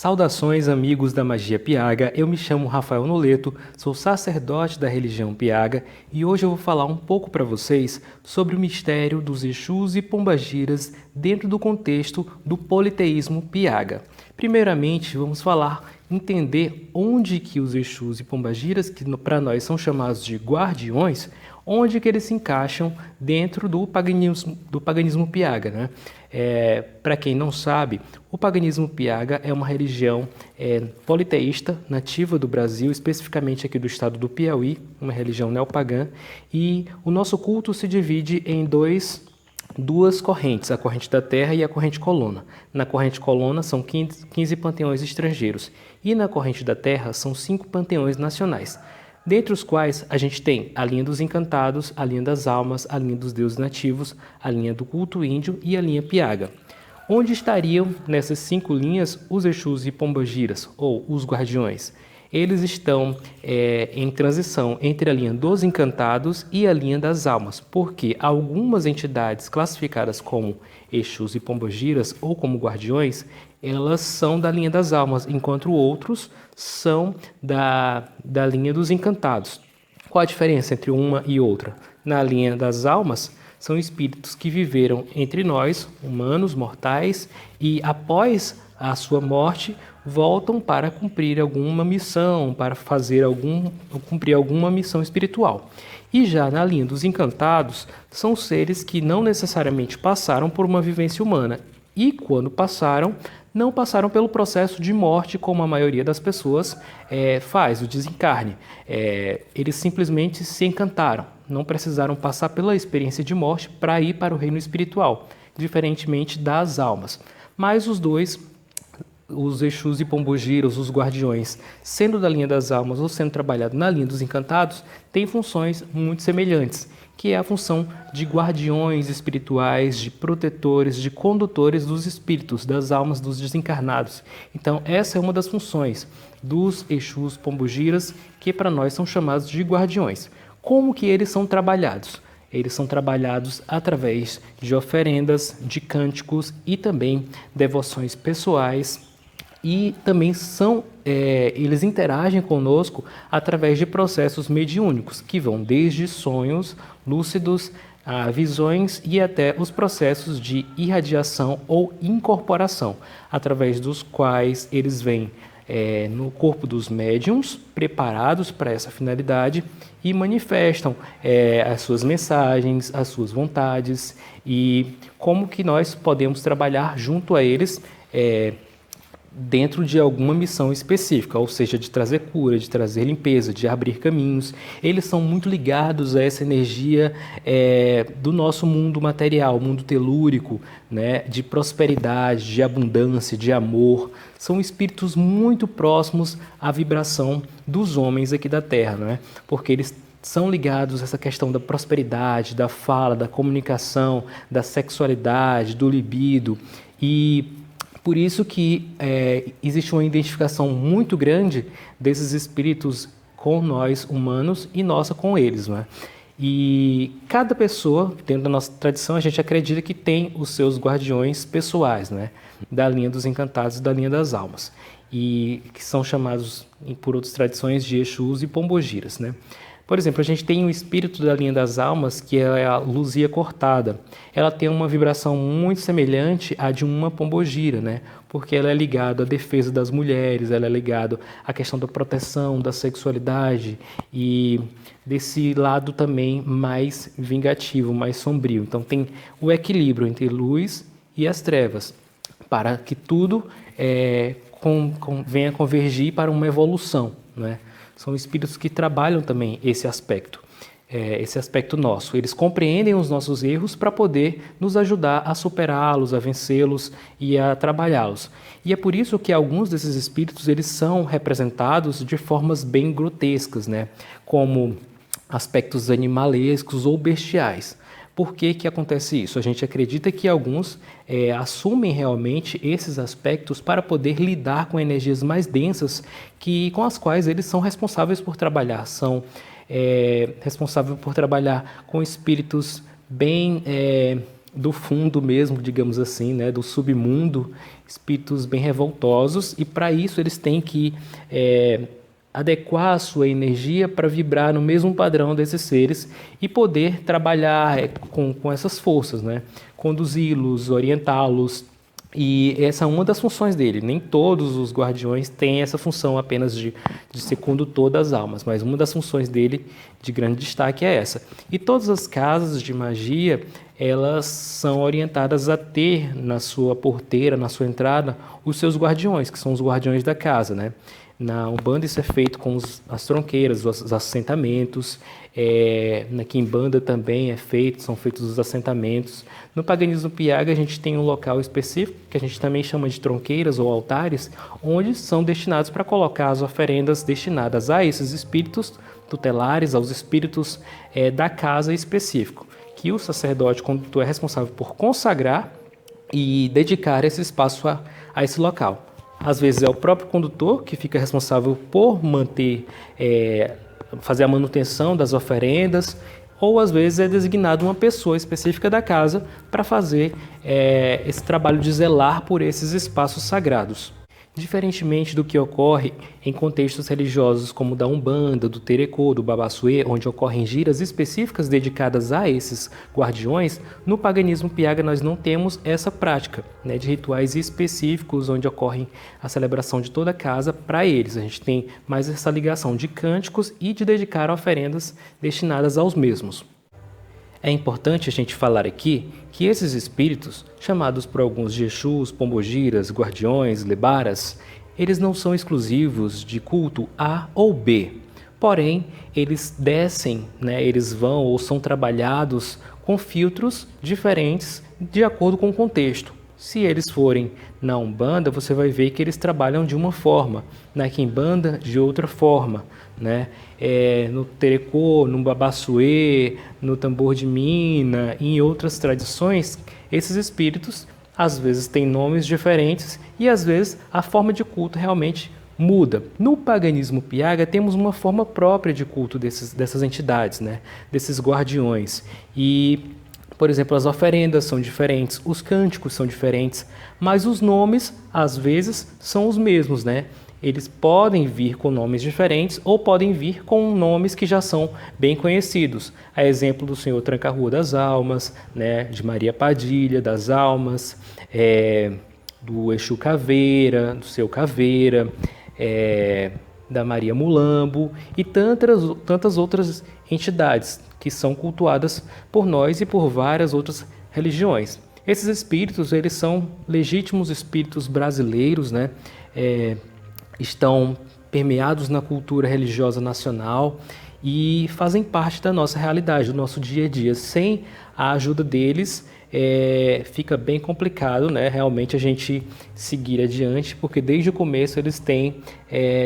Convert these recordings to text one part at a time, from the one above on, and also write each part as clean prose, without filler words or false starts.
Saudações, amigos da Magia Piaga. Eu me chamo Rafael Noleto, sou sacerdote da religião Piaga e hoje eu vou falar um pouco para vocês sobre o mistério dos Exus e Pombagiras dentro do contexto do politeísmo Piaga. Primeiramente, vamos entender onde que os Exus e Pombagiras, que para nós são chamados de guardiões, onde que eles se encaixam dentro do paganismo Piaga, né? Para quem não sabe, o paganismo Piaga é uma religião politeísta, nativa do Brasil, especificamente aqui do estado do Piauí, uma religião neopagã, e o nosso culto se divide em duas correntes, a corrente da terra e a corrente colona. Na corrente colona são 15 panteões estrangeiros e na corrente da terra são 5 panteões nacionais, dentre os quais a gente tem a linha dos encantados, a linha das almas, a linha dos deuses nativos, a linha do culto índio e a linha Piaga. Onde estariam nessas 5 linhas os Exus e Pombagiras, ou os guardiões? Eles estão em transição entre a linha dos encantados e a linha das almas, porque algumas entidades classificadas como Exus e Pombagiras ou como guardiões, elas são da linha das almas, enquanto outros são da linha dos encantados. Qual a diferença entre uma e outra? Na linha das almas, são espíritos que viveram entre nós, humanos, mortais, e após a sua morte, voltam para cumprir alguma missão, para cumprir alguma missão espiritual. E já na linha dos encantados, são seres que não necessariamente passaram por uma vivência humana, e quando passaram, não passaram pelo processo de morte como a maioria das pessoas faz, o desencarne. Eles simplesmente se encantaram, não precisaram passar pela experiência de morte para ir para o reino espiritual, diferentemente das almas. Mas os dois, os Exus e Pombagiras, os guardiões, sendo da linha das almas ou sendo trabalhado na linha dos encantados, têm funções muito semelhantes, que é a função de guardiões espirituais, de protetores, de condutores dos espíritos, das almas dos desencarnados. Então, essa é uma das funções dos Exus Pombagiras, que para nós são chamados de guardiões. Como que eles são trabalhados? Eles são trabalhados através de oferendas, de cânticos e também devoções pessoais. E também eles interagem conosco através de processos mediúnicos, que vão desde sonhos lúcidos, a visões e até os processos de irradiação ou incorporação, através dos quais eles vêm no corpo dos médiuns, preparados para essa finalidade, e manifestam as suas mensagens, as suas vontades, e como que nós podemos trabalhar junto a eles dentro de alguma missão específica, ou seja, de trazer cura, de trazer limpeza, de abrir caminhos. Eles são muito ligados a essa energia do nosso mundo material, mundo telúrico, né, de prosperidade, de abundância, de amor. São espíritos muito próximos à vibração dos homens aqui da Terra, né? Porque eles são ligados a essa questão da prosperidade, da fala, da comunicação, da sexualidade, do libido, e por isso que existe uma identificação muito grande desses espíritos com nós humanos e nossa com eles, né? E cada pessoa, dentro da nossa tradição, a gente acredita que tem os seus guardiões pessoais, né? Da linha dos encantados e da linha das almas, e que são chamados, por outras tradições, de Exus e Pombagiras, né? Por exemplo, a gente tem o espírito da linha das almas, que é a Luzia Cortada. Ela tem uma vibração muito semelhante à de uma pombogira, né? Porque ela é ligada à defesa das mulheres, ela é ligada à questão da proteção, da sexualidade e desse lado também mais vingativo, mais sombrio. Então tem o equilíbrio entre luz e as trevas, para que tudo venha convergir para uma evolução, né? São espíritos que trabalham também esse aspecto nosso. Eles compreendem os nossos erros para poder nos ajudar a superá-los, a vencê-los e a trabalhá-los. E é por isso que alguns desses espíritos eles são representados de formas bem grotescas, né? Como aspectos animalescos ou bestiais. Por que que acontece isso? A gente acredita que alguns assumem realmente esses aspectos para poder lidar com energias mais densas com as quais eles são responsáveis por trabalhar. São responsáveis por trabalhar com espíritos bem do fundo mesmo, digamos assim, né, do submundo, espíritos bem revoltosos, e para isso eles têm que adequar a sua energia para vibrar no mesmo padrão desses seres e poder trabalhar com essas forças, né, conduzi-los, orientá-los. E essa é uma das funções dele. Nem todos os guardiões têm essa função apenas de ser condutor das almas, mas uma das funções dele de grande destaque é essa. E todas as casas de magia, elas são orientadas a ter na sua porteira, na sua entrada, os seus guardiões, que são os guardiões da casa, né? Na Umbanda isso é feito com as tronqueiras, os assentamentos. Na Quimbanda também são feitos os assentamentos. No paganismo Piaga a gente tem um local específico, que a gente também chama de tronqueiras ou altares, onde são destinados para colocar as oferendas destinadas a esses espíritos tutelares, aos espíritos da casa específico, que o sacerdote condutor é responsável por consagrar e dedicar esse espaço a esse local. Às vezes é o próprio condutor que fica responsável por manter, fazer a manutenção das oferendas, ou às vezes é designado uma pessoa específica da casa para fazer esse trabalho de zelar por esses espaços sagrados. Diferentemente do que ocorre em contextos religiosos como o da Umbanda, do Terecô, do Babassuê, onde ocorrem giras específicas dedicadas a esses guardiões, no paganismo Piaga nós não temos essa prática, né, de rituais específicos onde ocorre a celebração de toda a casa para eles. A gente tem mais essa ligação de cânticos e de dedicar oferendas destinadas aos mesmos. É importante a gente falar aqui que esses espíritos, chamados por alguns de Exus, Pombogiras, Guardiões, Lebaras, eles não são exclusivos de culto A ou B. Porém, eles descem, né, eles vão ou são trabalhados com filtros diferentes de acordo com o contexto. Se eles forem na Umbanda, você vai ver que eles trabalham de uma forma, na Quimbanda de outra forma, né? No Terecô, no Babassuê, no Tambor de Mina e em outras tradições, esses espíritos às vezes têm nomes diferentes e às vezes a forma de culto realmente muda. No paganismo Piaga temos uma forma própria de culto dessas entidades, né? Desses guardiões. E por exemplo, as oferendas são diferentes, os cânticos são diferentes, mas os nomes, às vezes, são os mesmos, né? Eles podem vir com nomes diferentes ou podem vir com nomes que já são bem conhecidos. A exemplo do Senhor Tranca-Rua das Almas, né? De Maria Padilha das Almas, do Exu Caveira, do Seu Caveira, da Maria Mulambo e tantas outras entidades que são cultuadas por nós e por várias outras religiões. Esses espíritos, eles são legítimos espíritos brasileiros, né? Estão permeados na cultura religiosa nacional e fazem parte da nossa realidade, do nosso dia a dia. Sem a ajuda deles, fica bem complicado, né, realmente a gente seguir adiante, porque desde o começo eles têm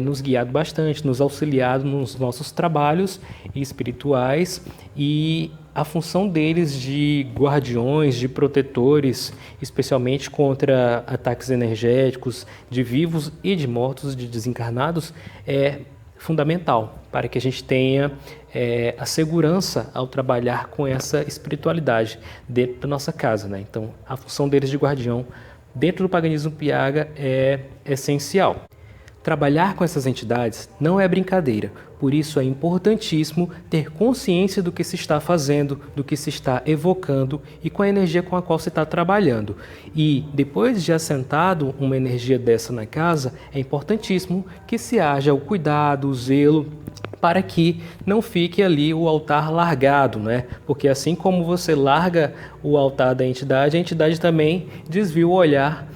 nos guiado bastante, nos auxiliado nos nossos trabalhos espirituais, e a função deles de guardiões, de protetores, especialmente contra ataques energéticos de vivos e de mortos, de desencarnados, é fundamental para que a gente tenha a segurança ao trabalhar com essa espiritualidade dentro da nossa casa, né? Então, a função deles de guardião dentro do paganismo Piaga é essencial. Trabalhar com essas entidades não é brincadeira, por isso é importantíssimo ter consciência do que se está fazendo, do que se está evocando e com a energia com a qual se está trabalhando. E depois de assentado uma energia dessa na casa, é importantíssimo que se haja o cuidado, o zelo, para que não fique ali o altar largado, né? Porque assim como você larga o altar da entidade, a entidade também desvia o olhar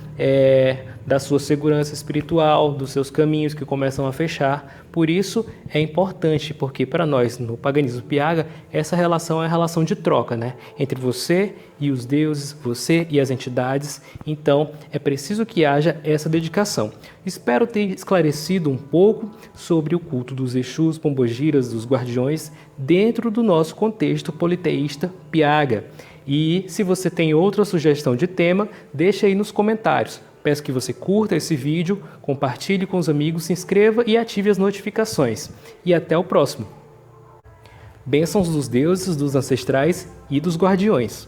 da sua segurança espiritual, dos seus caminhos que começam a fechar. Por isso é importante, porque para nós no paganismo Piaga, essa relação é a relação de troca, né? Entre você e os deuses, você e as entidades. Então é preciso que haja essa dedicação. Espero ter esclarecido um pouco sobre o culto dos Exus, Pombogiras, dos Guardiões, dentro do nosso contexto politeísta Piaga. E se você tem outra sugestão de tema, deixa aí nos comentários. Peço que você curta esse vídeo, compartilhe com os amigos, se inscreva e ative as notificações. E até o próximo. Bênçãos dos deuses, dos ancestrais e dos guardiões.